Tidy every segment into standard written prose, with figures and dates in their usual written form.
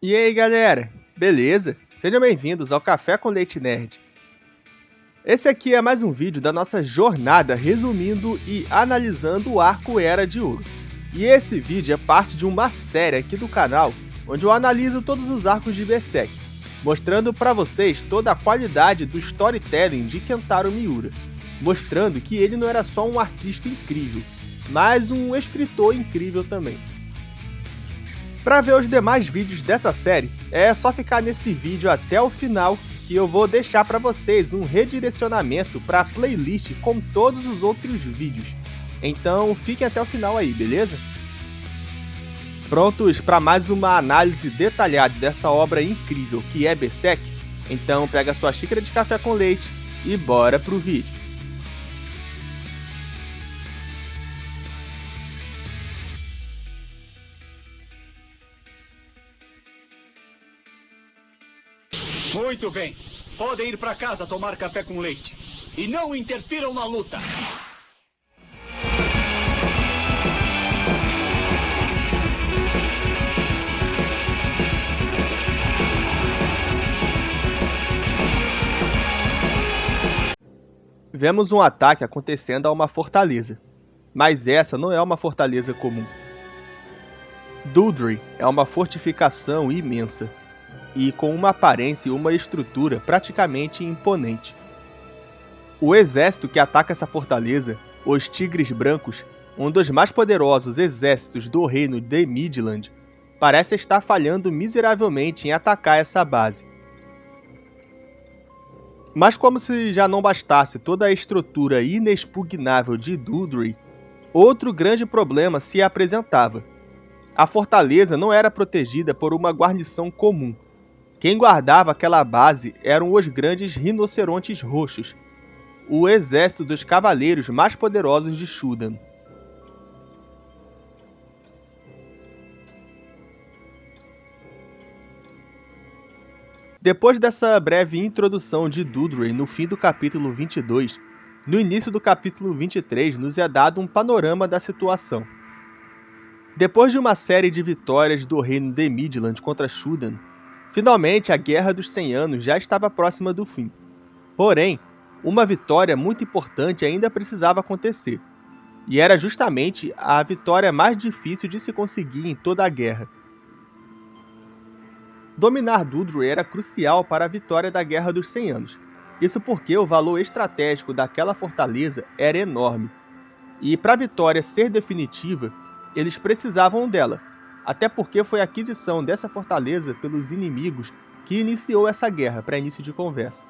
E aí, galera? Beleza? Sejam bem-vindos ao Café com Leite Nerd. Esse aqui é mais um vídeo da nossa jornada resumindo e analisando o arco Era de Ouro. E esse vídeo é parte de uma série aqui do canal, onde eu analiso todos os arcos de Berserk, mostrando para vocês toda a qualidade do storytelling de Kentaro Miura, mostrando que ele não era só um artista incrível, mas um escritor incrível também. Para ver os demais vídeos dessa série, é só ficar nesse vídeo até o final, que eu vou deixar para vocês um redirecionamento para a playlist com todos os outros vídeos. Então fiquem até o final aí, beleza? Prontos para mais uma análise detalhada dessa obra incrível que é Berserk? Então pega sua xícara de café com leite e bora pro vídeo. Muito bem. Podem ir para casa tomar café com leite. E não interfiram na luta. Vemos um ataque acontecendo a uma fortaleza, mas essa não é uma fortaleza comum. Doodry é uma fortificação imensa, e com uma aparência e uma estrutura praticamente imponente. O exército que ataca essa fortaleza, os Tigres Brancos, um dos mais poderosos exércitos do reino de Midland, parece estar falhando miseravelmente em atacar essa base. Mas como se já não bastasse toda a estrutura inexpugnável de Doodry, outro grande problema se apresentava. A fortaleza não era protegida por uma guarnição comum. Quem guardava aquela base eram os grandes rinocerontes roxos, o exército dos cavaleiros mais poderosos de Shudan. Depois dessa breve introdução de Doodry no fim do capítulo 22, no início do capítulo 23 nos é dado um panorama da situação. Depois de uma série de vitórias do reino de Midland contra Shudan, finalmente a Guerra dos 100 Anos já estava próxima do fim. Porém, uma vitória muito importante ainda precisava acontecer, e era justamente a vitória mais difícil de se conseguir em toda a guerra. Dominar Doodry era crucial para a vitória da Guerra dos 100 Anos, isso porque o valor estratégico daquela fortaleza era enorme, e para a vitória ser definitiva, eles precisavam dela, até porque foi a aquisição dessa fortaleza pelos inimigos que iniciou essa guerra para início de conversa.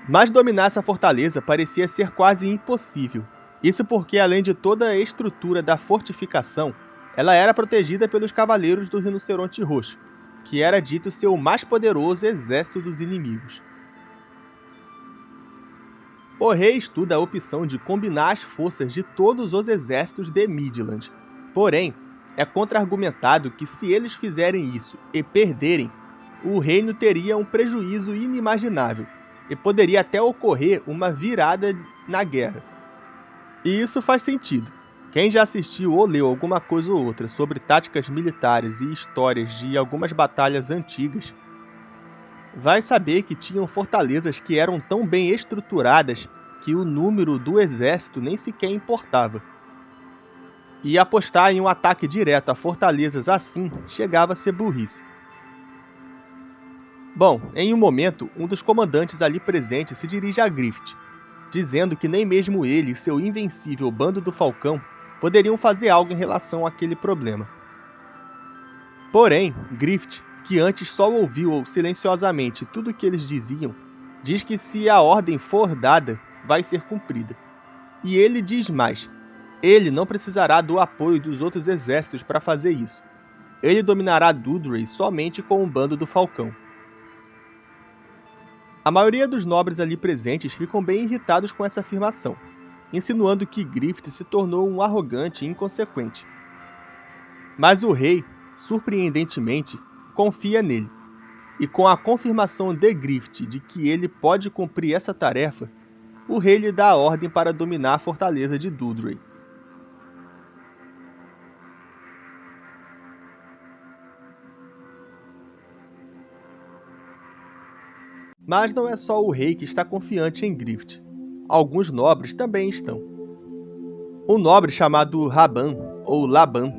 Mas dominar essa fortaleza parecia ser quase impossível, isso porque além de toda a estrutura da fortificação, ela era protegida pelos Cavaleiros do Rinoceronte Roxo, que era dito ser o mais poderoso exército dos inimigos. O rei estuda a opção de combinar as forças de todos os exércitos de Midland, porém, é contra-argumentado que se eles fizerem isso e perderem, o reino teria um prejuízo inimaginável, e poderia até ocorrer uma virada na guerra. E isso faz sentido. Quem já assistiu ou leu alguma coisa ou outra sobre táticas militares e histórias de algumas batalhas antigas, vai saber que tinham fortalezas que eram tão bem estruturadas que o número do exército nem sequer importava. E apostar em um ataque direto a fortalezas assim chegava a ser burrice. Bom, em um momento, um dos comandantes ali presentes se dirige a Grift, dizendo que nem mesmo ele e seu invencível Bando do Falcão poderiam fazer algo em relação àquele problema. Porém, Grift, que antes só ouviu silenciosamente tudo o que eles diziam, diz que se a ordem for dada, vai ser cumprida. E ele diz mais, ele não precisará do apoio dos outros exércitos para fazer isso. Ele dominará Doodry somente com o Bando do Falcão. A maioria dos nobres ali presentes ficam bem irritados com essa afirmação, insinuando que Grift se tornou um arrogante e inconsequente. Mas o rei, surpreendentemente, confia nele, e com a confirmação de Grift de que ele pode cumprir essa tarefa, o rei lhe dá a ordem para dominar a fortaleza de Doodry. Mas não é só o rei que está confiante em Grift. Alguns nobres também estão. Um nobre chamado Raban, ou Laban,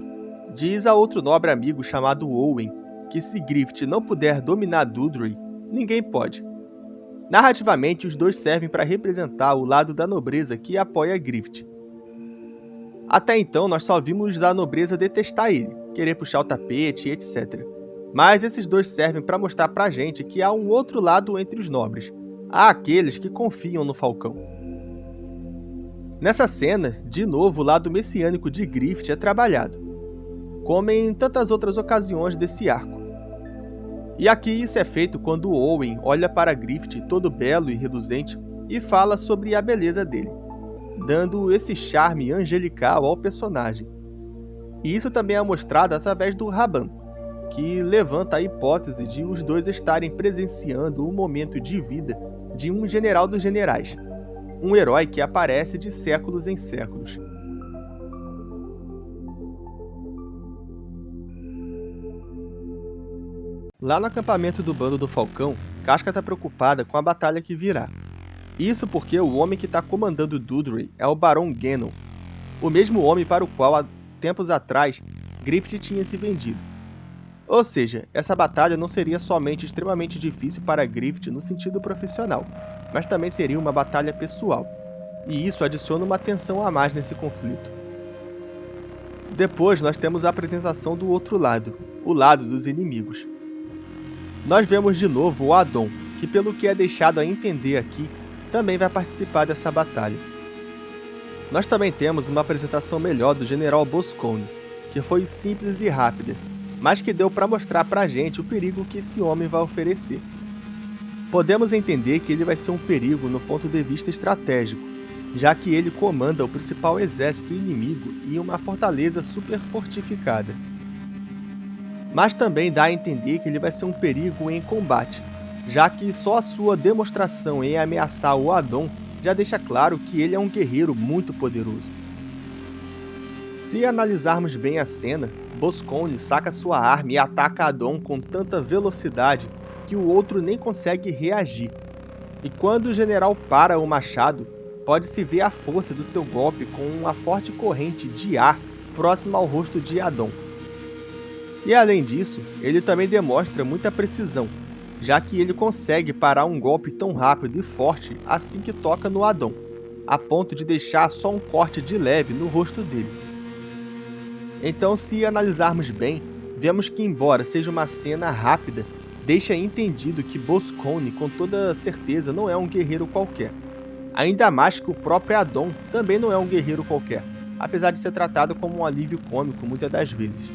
diz a outro nobre amigo chamado Owen que se Grift não puder dominar Dudley, ninguém pode. Narrativamente, os dois servem para representar o lado da nobreza que apoia Grift. Até então, nós só vimos a nobreza detestar ele, querer puxar o tapete, etc. Mas esses dois servem para mostrar pra gente que há um outro lado entre os nobres. Há aqueles que confiam no Falcão. Nessa cena, de novo o lado messiânico de Grift é trabalhado, como em tantas outras ocasiões desse arco. E aqui isso é feito quando Owen olha para Grift todo belo e reluzente e fala sobre a beleza dele, dando esse charme angelical ao personagem. E isso também é mostrado através do Raban, que levanta a hipótese de os dois estarem presenciando o momento de vida de um general dos generais, um herói que aparece de séculos em séculos. Lá no acampamento do bando do Falcão, Casca está preocupada com a batalha que virá. Isso porque o homem que está comandando Dudley é o Barão Genon, o mesmo homem para o qual há tempos atrás Grift tinha se vendido. Ou seja, essa batalha não seria somente extremamente difícil para Grift no sentido profissional, mas também seria uma batalha pessoal, e isso adiciona uma tensão a mais nesse conflito. Depois nós temos a apresentação do outro lado, o lado dos inimigos. Nós vemos de novo o Adon, que pelo que é deixado a entender aqui, também vai participar dessa batalha. Nós também temos uma apresentação melhor do General Boscone, que foi simples e rápida, mas que deu para mostrar pra gente o perigo que esse homem vai oferecer. Podemos entender que ele vai ser um perigo no ponto de vista estratégico, já que ele comanda o principal exército inimigo em uma fortaleza super fortificada. Mas também dá a entender que ele vai ser um perigo em combate, já que só a sua demonstração em ameaçar o Adon já deixa claro que ele é um guerreiro muito poderoso. Se analisarmos bem a cena, Boscone saca sua arma e ataca Adon com tanta velocidade que o outro nem consegue reagir. E quando o general para o machado, pode-se ver a força do seu golpe com uma forte corrente de ar próxima ao rosto de Adon. E além disso, ele também demonstra muita precisão, já que ele consegue parar um golpe tão rápido e forte assim que toca no Adon, a ponto de deixar só um corte de leve no rosto dele. Então, se analisarmos bem, vemos que, embora seja uma cena rápida, deixa entendido que Boscone com toda certeza não é um guerreiro qualquer. Ainda mais que o próprio Adon também não é um guerreiro qualquer, apesar de ser tratado como um alívio cômico muitas das vezes.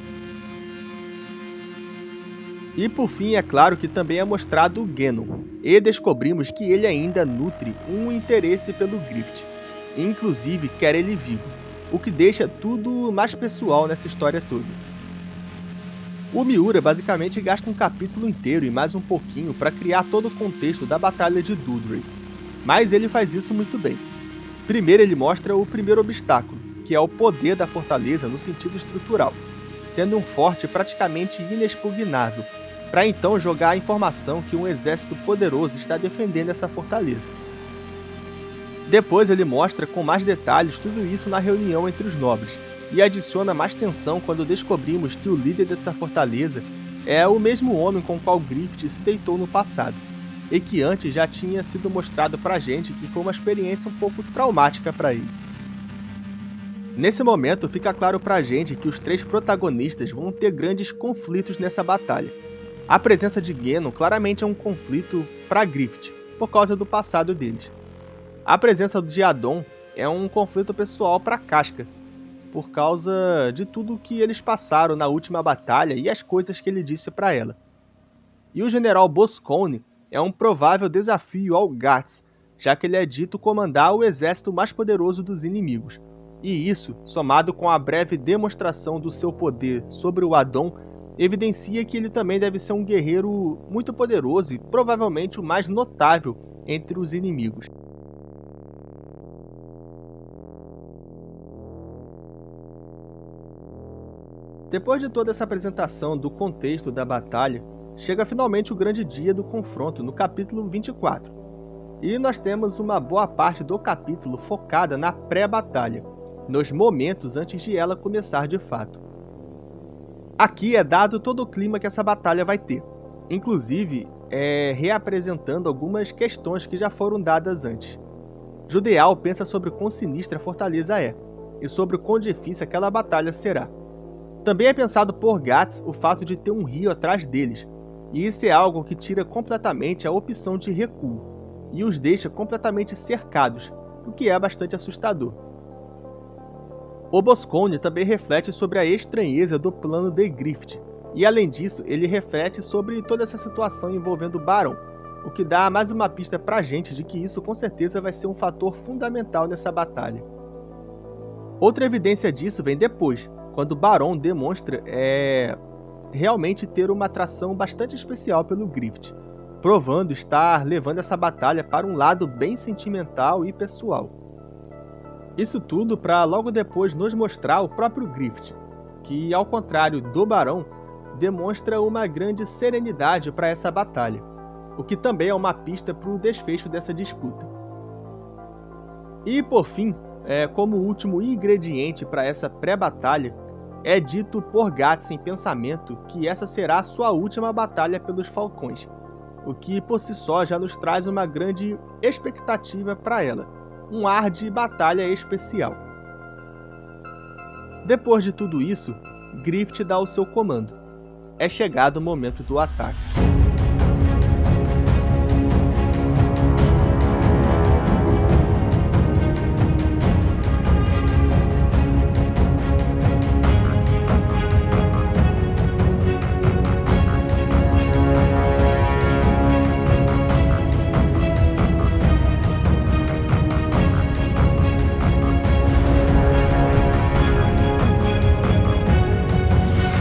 E por fim, é claro que também é mostrado o Genon, e descobrimos que ele ainda nutre um interesse pelo Grift, e inclusive quer ele vivo, o que deixa tudo mais pessoal nessa história toda. O Miura basicamente gasta um capítulo inteiro e mais um pouquinho para criar todo o contexto da Batalha de Dudley, mas ele faz isso muito bem. Primeiro ele mostra o primeiro obstáculo, que é o poder da fortaleza no sentido estrutural, sendo um forte praticamente inexpugnável, para então jogar a informação que um exército poderoso está defendendo essa fortaleza. Depois ele mostra com mais detalhes tudo isso na reunião entre os nobres, e adiciona mais tensão quando descobrimos que o líder dessa fortaleza é o mesmo homem com o qual Grift se deitou no passado, e que antes já tinha sido mostrado pra gente que foi uma experiência um pouco traumática para ele. Nesse momento fica claro pra gente que os três protagonistas vão ter grandes conflitos nessa batalha. A presença de Genon claramente é um conflito para Grift, por causa do passado deles. A presença de Adon é um conflito pessoal para Casca, por causa de tudo que eles passaram na última batalha e as coisas que ele disse para ela. E o general Boscone é um provável desafio ao Guts, já que ele é dito comandar o exército mais poderoso dos inimigos. E isso, somado com a breve demonstração do seu poder sobre o Adon, evidencia que ele também deve ser um guerreiro muito poderoso e provavelmente o mais notável entre os inimigos. Depois de toda essa apresentação do contexto da batalha, chega finalmente o grande dia do confronto no capítulo 24. E nós temos uma boa parte do capítulo focada na pré-batalha, nos momentos antes de ela começar de fato. Aqui é dado todo o clima que essa batalha vai ter, inclusive reapresentando algumas questões que já foram dadas antes. Judeal pensa sobre o quão sinistra a fortaleza é, e sobre o quão difícil aquela batalha será. Também é pensado por Gats o fato de ter um rio atrás deles, e isso é algo que tira completamente a opção de recuo, e os deixa completamente cercados, o que é bastante assustador. O Boscone também reflete sobre a estranheza do plano de Griffith, e além disso ele reflete sobre toda essa situação envolvendo o Barão, o que dá mais uma pista pra gente de que isso com certeza vai ser um fator fundamental nessa batalha. Outra evidência disso vem depois, quando o Barão demonstra realmente ter uma atração bastante especial pelo Griffith, provando estar levando essa batalha para um lado bem sentimental e pessoal. Isso tudo para logo depois nos mostrar o próprio Griffith, que ao contrário do Barão, demonstra uma grande serenidade para essa batalha, o que também é uma pista para o desfecho dessa disputa. E por fim, como último ingrediente para essa pré-batalha, é dito por Gats em pensamento que essa será a sua última batalha pelos Falcões, o que por si só já nos traz uma grande expectativa para ela, um ar de batalha especial. Depois de tudo isso, Griffith dá o seu comando. É chegado o momento do ataque.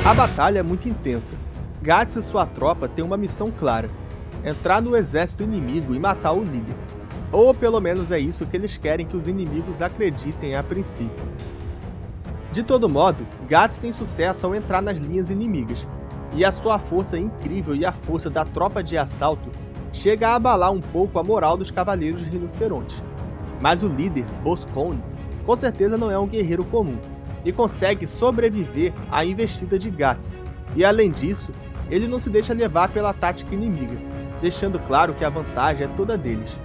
A batalha é muito intensa. Gats e sua tropa têm uma missão clara: entrar no exército inimigo e matar o líder. Ou pelo menos é isso que eles querem que os inimigos acreditem a princípio. De todo modo, Gats tem sucesso ao entrar nas linhas inimigas, e a sua força incrível e a força da tropa de assalto chega a abalar um pouco a moral dos Cavaleiros Rinocerontes. Mas o líder, Boscone, com certeza não é um guerreiro comum, e consegue sobreviver à investida de Gats, e além disso, ele não se deixa levar pela tática inimiga, deixando claro que a vantagem é toda deles.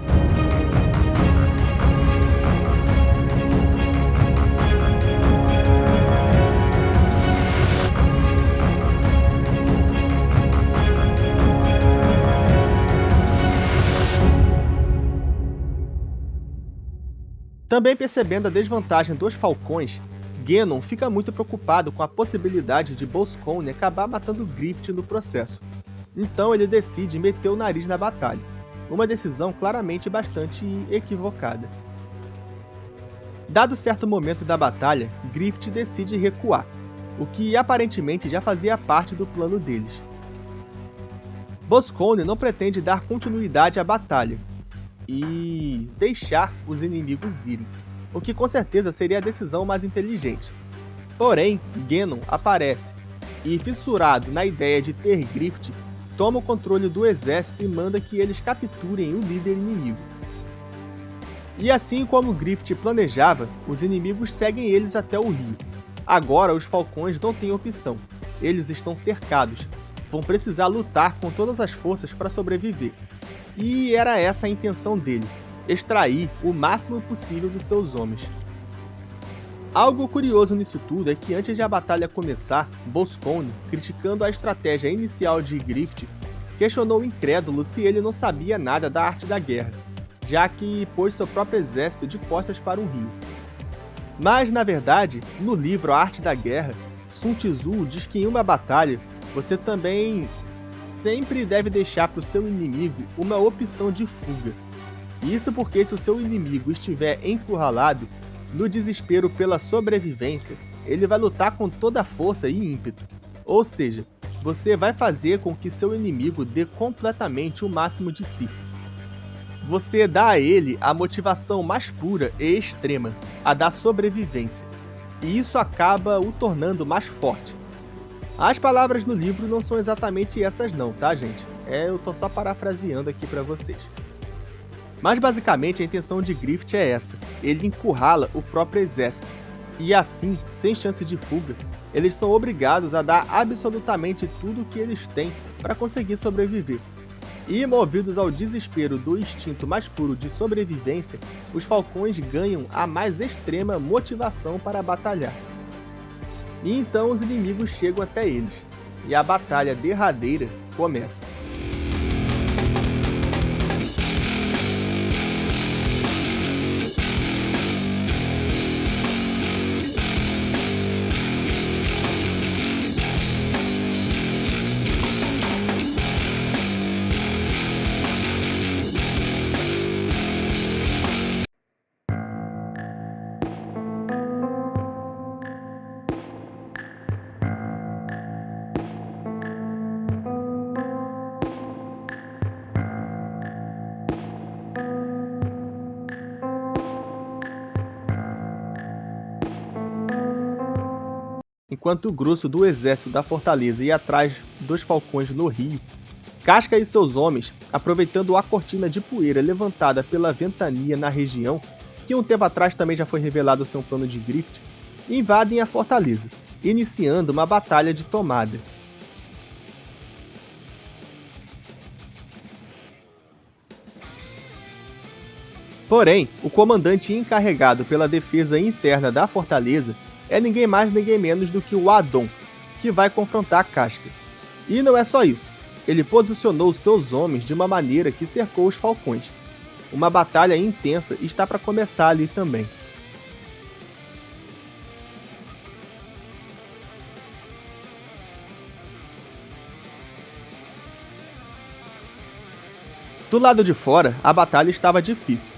Também percebendo a desvantagem dos Falcões, Genon fica muito preocupado com a possibilidade de Boscone acabar matando Griffith no processo. Então ele decide meter o nariz na batalha, uma decisão claramente bastante equivocada. Dado certo momento da batalha, Griffith decide recuar, o que aparentemente já fazia parte do plano deles. Boscone não pretende dar continuidade à batalha e deixar os inimigos irem, o que com certeza seria a decisão mais inteligente. Porém, Genon aparece e, fissurado na ideia de ter Griffith, toma o controle do exército e manda que eles capturem o líder inimigo. E assim como Griffith planejava, os inimigos seguem eles até o rio. Agora os Falcões não têm opção, eles estão cercados, vão precisar lutar com todas as forças para sobreviver. E era essa a intenção dele: extrair o máximo possível dos seus homens. Algo curioso nisso tudo é que antes de a batalha começar, Boscone, criticando a estratégia inicial de Griffith, questionou incrédulo se ele não sabia nada da arte da guerra, já que pôs seu próprio exército de costas para um rio. Mas, na verdade, no livro A Arte da Guerra, Sun Tzu diz que em uma batalha, você também sempre deve deixar para o seu inimigo uma opção de fuga. Isso porque se o seu inimigo estiver encurralado, no desespero pela sobrevivência, ele vai lutar com toda a força e ímpeto. Ou seja, você vai fazer com que seu inimigo dê completamente o máximo de si. Você dá a ele a motivação mais pura e extrema, a da sobrevivência. E isso acaba o tornando mais forte. As palavras no livro não são exatamente essas não, tá, gente? Eu tô só parafraseando aqui para vocês. Mas basicamente a intenção de Griffith é essa: ele encurrala o próprio exército. E assim, sem chance de fuga, eles são obrigados a dar absolutamente tudo o que eles têm para conseguir sobreviver. E, movidos ao desespero do instinto mais puro de sobrevivência, os falcões ganham a mais extrema motivação para batalhar. E então os inimigos chegam até eles, e a batalha derradeira começa. Enquanto o grosso do exército da fortaleza ia atrás dos falcões no rio, Casca e seus homens, aproveitando a cortina de poeira levantada pela ventania na região, que um tempo atrás também já foi revelado ser um plano de Griffith, invadem a fortaleza, iniciando uma batalha de tomada. Porém, o comandante encarregado pela defesa interna da fortaleza é ninguém mais ninguém menos do que o Adon, que vai confrontar Casca. E não é só isso, ele posicionou seus homens de uma maneira que cercou os falcões. Uma batalha intensa está para começar ali também. Do lado de fora, a batalha estava difícil.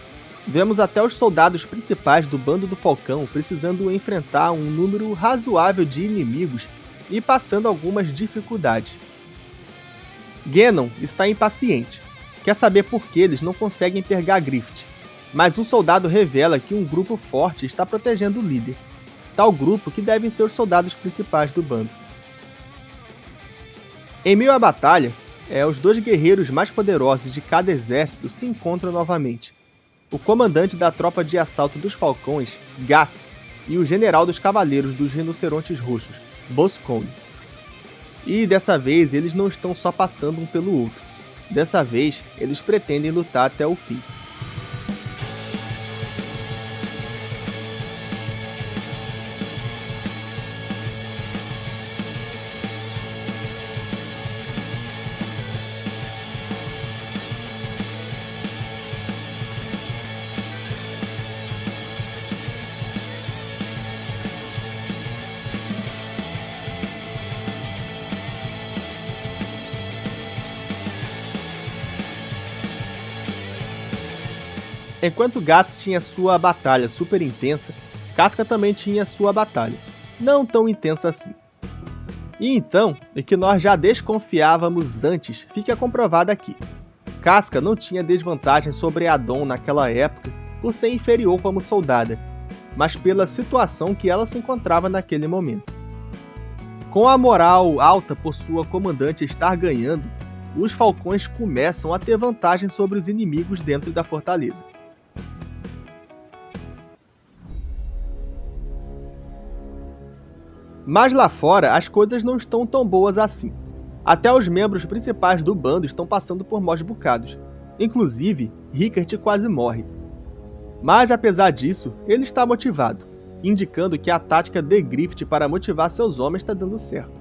Vemos até os soldados principais do bando do Falcão precisando enfrentar um número razoável de inimigos e passando algumas dificuldades. Genon está impaciente, quer saber por que eles não conseguem pegar Griffith, mas um soldado revela que um grupo forte está protegendo o líder, tal grupo que devem ser os soldados principais do bando. Em meio à batalha, os dois guerreiros mais poderosos de cada exército se encontram novamente. O comandante da tropa de assalto dos Falcões, Guts, e o general dos Cavaleiros dos Rinocerontes Roxos, Boscone. E dessa vez eles não estão só passando um pelo outro. Dessa vez eles pretendem lutar até o fim. Enquanto Guts tinha sua batalha super intensa, Casca também tinha sua batalha, não tão intensa assim. E então, o que nós já desconfiávamos antes fica comprovado aqui. Casca não tinha desvantagem sobre Adon naquela época por ser inferior como soldada, mas pela situação que ela se encontrava naquele momento. Com a moral alta por sua comandante estar ganhando, os Falcões começam a ter vantagem sobre os inimigos dentro da fortaleza. Mas lá fora, as coisas não estão tão boas assim. Até os membros principais do bando estão passando por maus bocados. Inclusive, Rickert quase morre. Mas apesar disso, ele está motivado, indicando que a tática de Griffith para motivar seus homens está dando certo.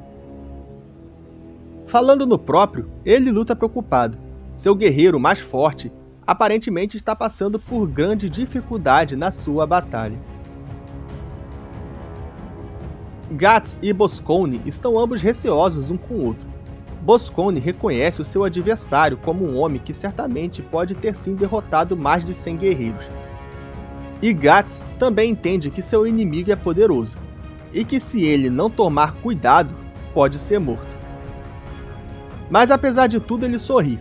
Falando no próprio, ele luta preocupado. Seu guerreiro mais forte aparentemente está passando por grande dificuldade na sua batalha. Guts e Boscone estão ambos receosos um com o outro. Boscone reconhece o seu adversário como um homem que certamente pode ter sim derrotado mais de 100 guerreiros. E Guts também entende que seu inimigo é poderoso, e que se ele não tomar cuidado, pode ser morto. Mas apesar de tudo ele sorri,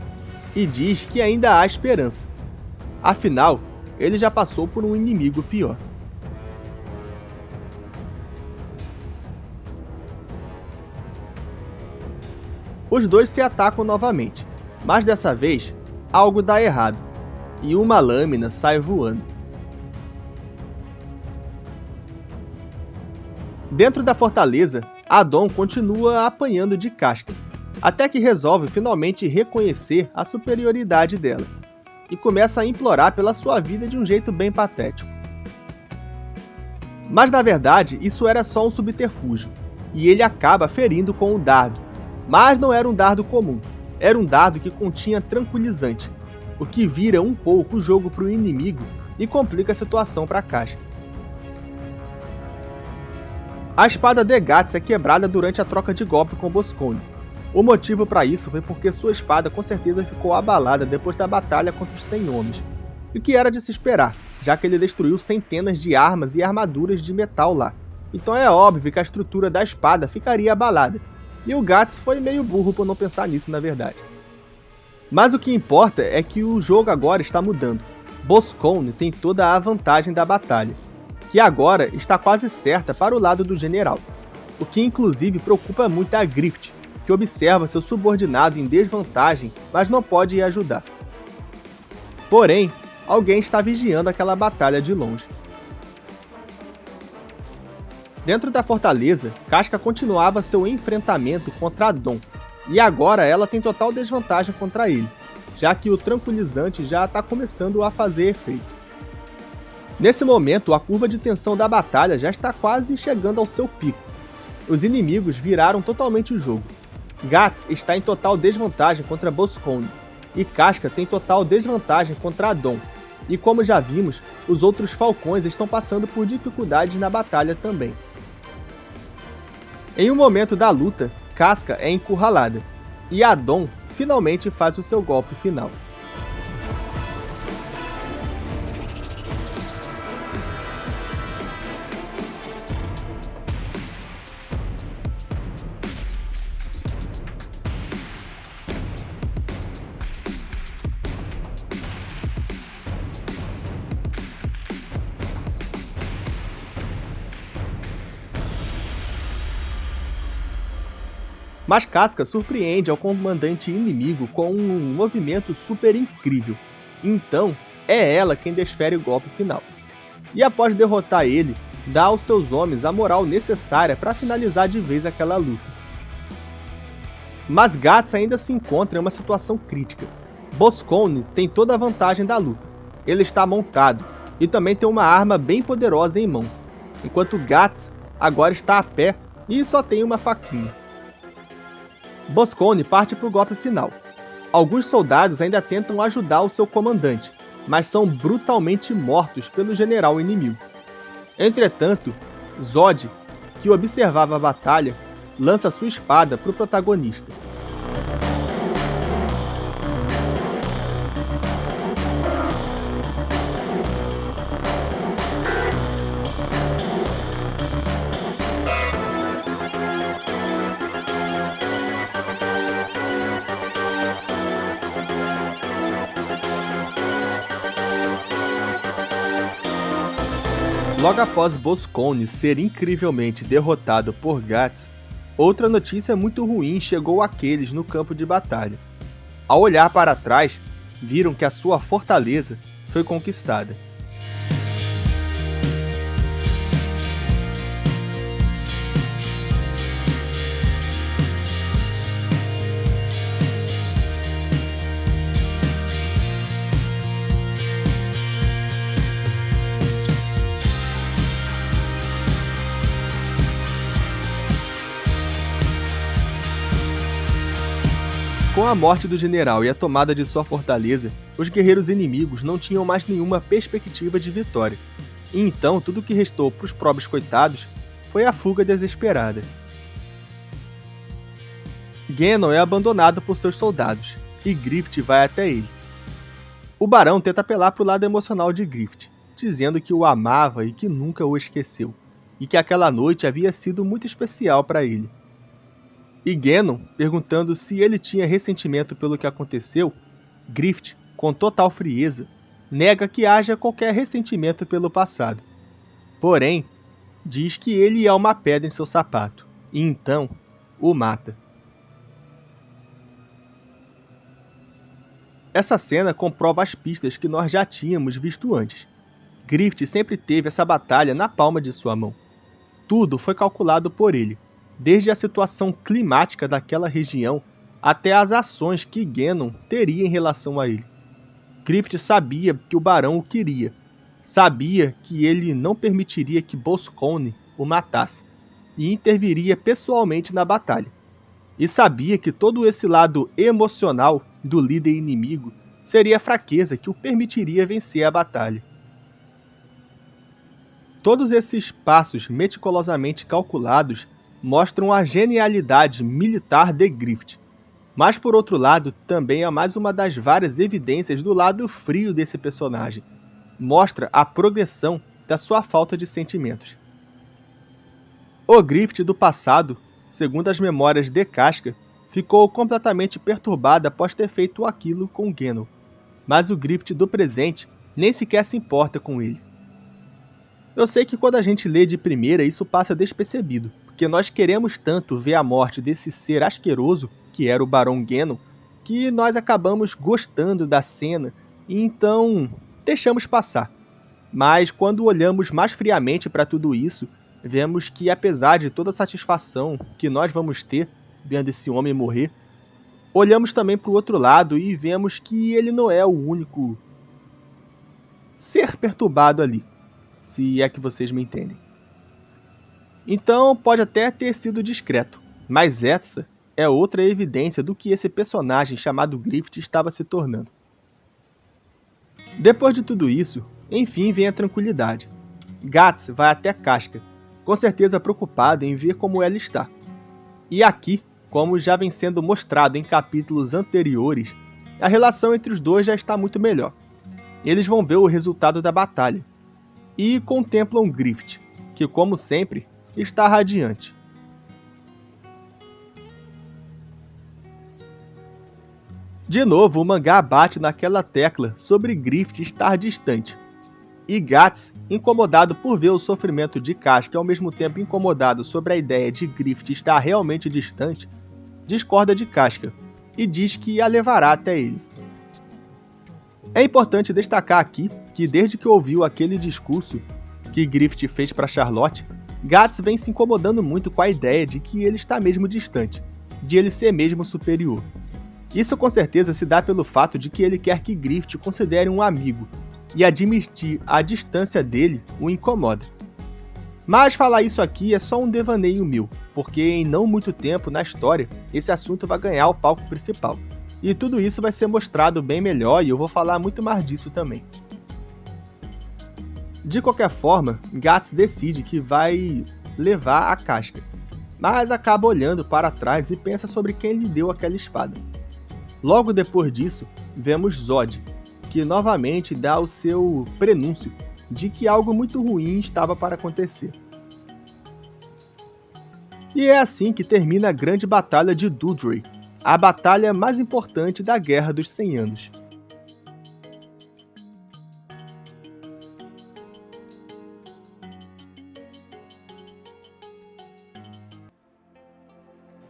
e diz que ainda há esperança. Afinal, ele já passou por um inimigo pior. Os dois se atacam novamente, mas dessa vez algo dá errado e uma lâmina sai voando. Dentro da fortaleza, Adon continua apanhando de Casca, até que resolve finalmente reconhecer a superioridade dela e começa a implorar pela sua vida de um jeito bem patético. Mas na verdade, isso era só um subterfúgio, e ele acaba ferindo com um dardo. Mas não era um dardo comum, era um dardo que continha tranquilizante, o que vira um pouco o jogo para o inimigo e complica a situação para Casca. A espada de Guts é quebrada durante a troca de golpe com Boscone. O motivo para isso foi porque sua espada com certeza ficou abalada depois da batalha contra os 100 homens, o que era de se esperar, já que ele destruiu centenas de armas e armaduras de metal lá. Então é óbvio que a estrutura da espada ficaria abalada, e o Guts foi meio burro por não pensar nisso na verdade. Mas o que importa é que o jogo agora está mudando. Boscone tem toda a vantagem da batalha, que agora está quase certa para o lado do general, o que inclusive preocupa muito a Grift, que observa seu subordinado em desvantagem, mas não pode ir ajudar. Porém, alguém está vigiando aquela batalha de longe. Dentro da fortaleza, Casca continuava seu enfrentamento contra Adon, e agora ela tem total desvantagem contra ele, já que o tranquilizante já está começando a fazer efeito. Nesse momento, a curva de tensão da batalha já está quase chegando ao seu pico. Os inimigos viraram totalmente o jogo. Guts está em total desvantagem contra Boscone, e Casca tem total desvantagem contra Adon, e como já vimos, os outros falcões estão passando por dificuldades na batalha também. Em um momento da luta, Casca é encurralada, e Adon finalmente faz o seu golpe final. Mas Casca surpreende ao comandante inimigo com um movimento super incrível. Então, é ela quem desfere o golpe final. E após derrotar ele, dá aos seus homens a moral necessária para finalizar de vez aquela luta. Mas Guts ainda se encontra em uma situação crítica. Boscone tem toda a vantagem da luta. Ele está montado e também tem uma arma bem poderosa em mãos, enquanto Guts agora está a pé e só tem uma faquinha. Boscone parte para o golpe final. Alguns soldados ainda tentam ajudar o seu comandante, mas são brutalmente mortos pelo general inimigo. Entretanto, Zod, que observava a batalha, lança sua espada para o protagonista. Logo após Boscone ser incrivelmente derrotado por Guts, outra notícia muito ruim chegou àqueles no campo de batalha. Ao olhar para trás, viram que a sua fortaleza foi conquistada. Com a morte do general e a tomada de sua fortaleza, os guerreiros inimigos não tinham mais nenhuma perspectiva de vitória. E então tudo o que restou para os pobres coitados foi a fuga desesperada. Genon é abandonado por seus soldados, e Grift vai até ele. O barão tenta apelar para o lado emocional de Grift, dizendo que o amava e que nunca o esqueceu, e que aquela noite havia sido muito especial para ele. E Genon, perguntando se ele tinha ressentimento pelo que aconteceu, Grift, com total frieza, nega que haja qualquer ressentimento pelo passado. Porém, diz que ele é uma pedra em seu sapato, e então o mata. Essa cena comprova as pistas que nós já tínhamos visto antes. Griffith sempre teve essa batalha na palma de sua mão. Tudo foi calculado por ele, desde a situação climática daquela região até as ações que Ganon teria em relação a ele. Griffith sabia que o Barão o queria, sabia que ele não permitiria que Boscone o matasse e interviria pessoalmente na batalha. E sabia que todo esse lado emocional do líder inimigo seria a fraqueza que o permitiria vencer a batalha. Todos esses passos meticulosamente calculados mostram a genialidade militar de Griffith. Mas, por outro lado, também é mais uma das várias evidências do lado frio desse personagem. Mostra a progressão da sua falta de sentimentos. O Griffith do passado, segundo as memórias de Casca, ficou completamente perturbado após ter feito aquilo com Ganon. Mas o Griffith do presente nem sequer se importa com ele. Eu sei que quando a gente lê de primeira isso passa despercebido, porque nós queremos tanto ver a morte desse ser asqueroso, que era o Barão Ganon, que nós acabamos gostando da cena e então deixamos passar. Mas quando olhamos mais friamente para tudo isso, vemos que apesar de toda a satisfação que nós vamos ter vendo esse homem morrer, olhamos também para o outro lado e vemos que ele não é o único ser perturbado ali, se é que vocês me entendem. Então pode até ter sido discreto, mas essa é outra evidência do que esse personagem chamado Griffith estava se tornando. Depois de tudo isso, enfim vem a tranquilidade. Guts vai até Casca, com certeza preocupado em ver como ela está. E aqui, como já vem sendo mostrado em capítulos anteriores, a relação entre os dois já está muito melhor. Eles vão ver o resultado da batalha e contemplam Griffith, que como sempre, está radiante. De novo, o mangá bate naquela tecla sobre Griffith estar distante. E Guts, incomodado por ver o sofrimento de Casca e ao mesmo tempo incomodado sobre a ideia de Griffith estar realmente distante, discorda de Casca e diz que a levará até ele. É importante destacar aqui que desde que ouviu aquele discurso que Griffith fez para Charlotte, Guts vem se incomodando muito com a ideia de que ele está mesmo distante, de ele ser mesmo superior. Isso com certeza se dá pelo fato de que ele quer que Griffith considere um amigo, e admitir a distância dele o incomoda. Mas falar isso aqui é só um devaneio meu, porque em não muito tempo na história esse assunto vai ganhar o palco principal. E tudo isso vai ser mostrado bem melhor e eu vou falar muito mais disso também. De qualquer forma, Guts decide que vai levar a Casca, mas acaba olhando para trás e pensa sobre quem lhe deu aquela espada. Logo depois disso, vemos Zod, que novamente dá o seu prenúncio de que algo muito ruim estava para acontecer. E é assim que termina a grande batalha de Doodrey, a batalha mais importante da Guerra dos 100 Anos.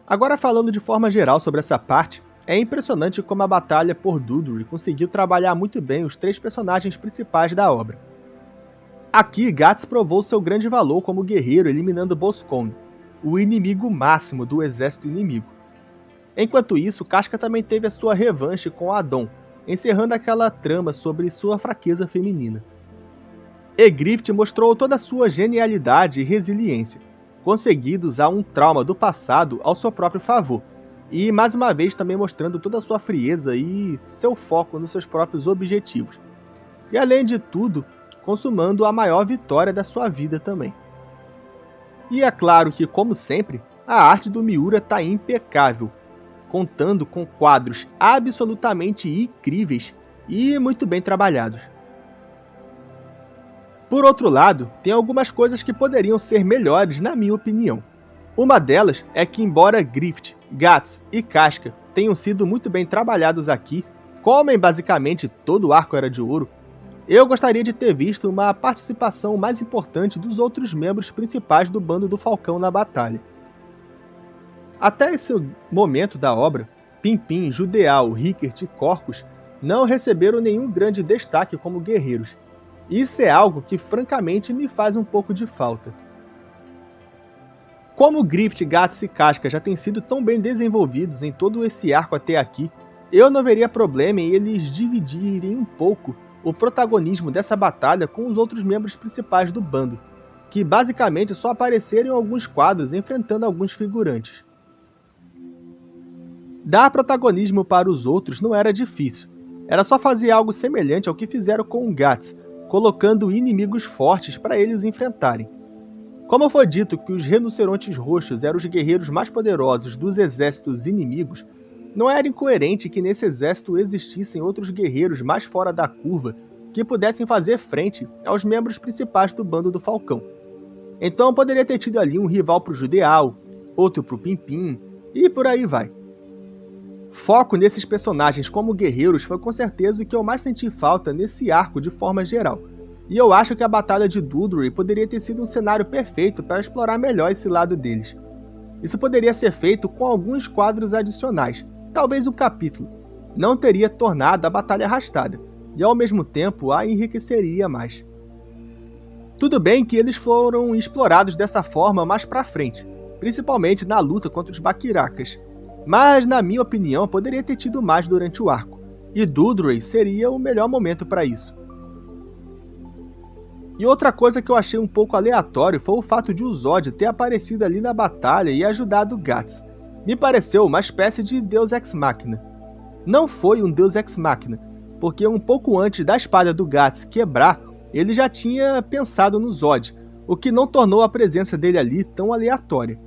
Agora falando de forma geral sobre essa parte, é impressionante como a batalha por Doodrey conseguiu trabalhar muito bem os 3 personagens principais da obra. Aqui, Guts provou seu grande valor como guerreiro eliminando Boscone, o inimigo máximo do exército inimigo. Enquanto isso, Casca também teve a sua revanche com Adon, encerrando aquela trama sobre sua fraqueza feminina. E Griffith mostrou toda a sua genialidade e resiliência, conseguindo usar um trauma do passado ao seu próprio favor, e mais uma vez também mostrando toda a sua frieza e seu foco nos seus próprios objetivos. E além de tudo, consumando a maior vitória da sua vida também. E é claro que, como sempre, a arte do Miura está impecável, contando com quadros absolutamente incríveis e muito bem trabalhados. Por outro lado, tem algumas coisas que poderiam ser melhores na minha opinião. Uma delas é que embora Griffith, Guts e Casca tenham sido muito bem trabalhados aqui, como em basicamente todo o arco Era de Ouro, eu gostaria de ter visto uma participação mais importante dos outros membros principais do bando do Falcão na batalha. Até esse momento da obra, Pimpim, Judeal, Rickert e Corcus não receberam nenhum grande destaque como guerreiros. Isso é algo que francamente me faz um pouco de falta. Como Griffith, Guts e Casca já têm sido tão bem desenvolvidos em todo esse arco até aqui, eu não veria problema em eles dividirem um pouco o protagonismo dessa batalha com os outros membros principais do bando, que basicamente só apareceram em alguns quadros enfrentando alguns figurantes. Dar protagonismo para os outros não era difícil, era só fazer algo semelhante ao que fizeram com o Guts, colocando inimigos fortes para eles enfrentarem. Como foi dito que os rinocerontes roxos eram os guerreiros mais poderosos dos exércitos inimigos, não era incoerente que nesse exército existissem outros guerreiros mais fora da curva que pudessem fazer frente aos membros principais do bando do Falcão. Então poderia ter tido ali um rival para o Judeal, outro para o Pimpim, e por aí vai. Foco nesses personagens como guerreiros foi com certeza o que eu mais senti falta nesse arco de forma geral. E eu acho que a batalha de Doodry poderia ter sido um cenário perfeito para explorar melhor esse lado deles. Isso poderia ser feito com alguns quadros adicionais, talvez um capítulo. Não teria tornado a batalha arrastada, e ao mesmo tempo a enriqueceria mais. Tudo bem que eles foram explorados dessa forma mais pra frente, principalmente na luta contra os Bakiracas, mas na minha opinião poderia ter tido mais durante o arco, e Doodry seria o melhor momento para isso. E outra coisa que eu achei um pouco aleatório foi o fato de o Zod ter aparecido ali na batalha e ajudado Guts. Me pareceu uma espécie de Deus Ex Machina. Não foi um Deus Ex Machina, porque um pouco antes da espada do Guts quebrar, ele já tinha pensado no Zod, o que não tornou a presença dele ali tão aleatória.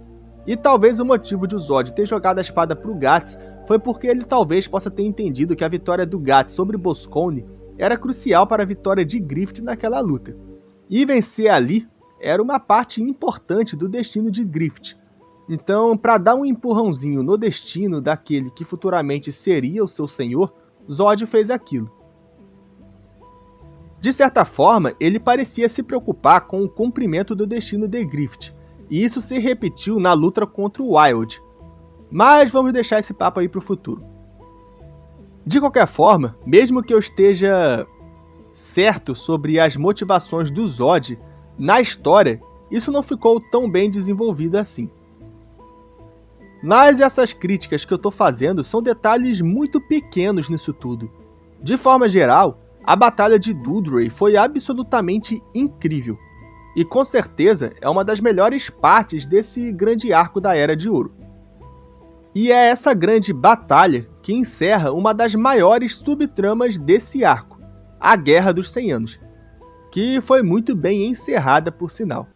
E talvez o motivo de o Zod ter jogado a espada para o Guts foi porque ele talvez possa ter entendido que a vitória do Guts sobre Boscone era crucial para a vitória de Griffith naquela luta. E vencer ali era uma parte importante do destino de Griffith. Então, para dar um empurrãozinho no destino daquele que futuramente seria o seu senhor, Zod fez aquilo. De certa forma, ele parecia se preocupar com o cumprimento do destino de Griffith, e isso se repetiu na luta contra o Wild. Mas vamos deixar esse papo aí para o futuro. De qualquer forma, mesmo que eu esteja certo sobre as motivações do Zod, na história, isso não ficou tão bem desenvolvido assim. Mas essas críticas que eu estou fazendo são detalhes muito pequenos nisso tudo. De forma geral, a batalha de Doodry foi absolutamente incrível, e com certeza é uma das melhores partes desse grande arco da Era de Ouro. E é essa grande batalha que encerra uma das maiores subtramas desse arco, a Guerra dos 100 Anos, que foi muito bem encerrada por sinal.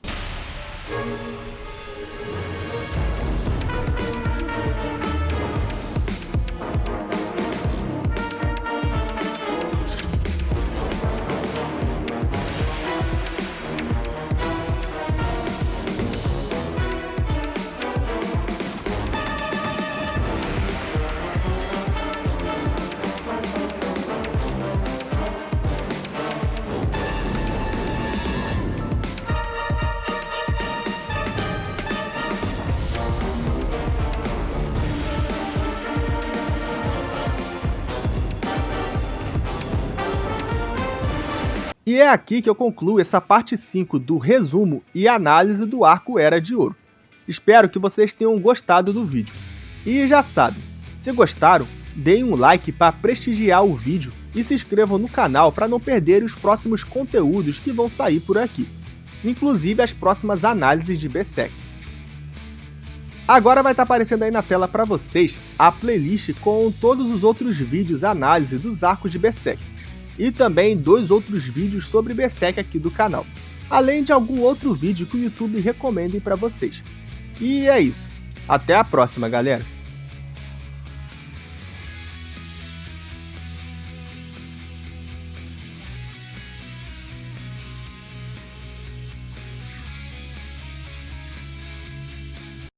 E é aqui que eu concluo essa parte 5 do resumo e análise do arco Era de Ouro. Espero que vocês tenham gostado do vídeo. E já sabem, se gostaram, deem um like para prestigiar o vídeo e se inscrevam no canal para não perderem os próximos conteúdos que vão sair por aqui, inclusive as próximas análises de Berserk. Agora vai estar aparecendo aí na tela para vocês a playlist com todos os outros vídeos análise dos arcos de Berserk. E também 2 outros vídeos sobre Berserk aqui do canal, além de algum outro vídeo que o YouTube recomende para vocês. E é isso, até a próxima, galera!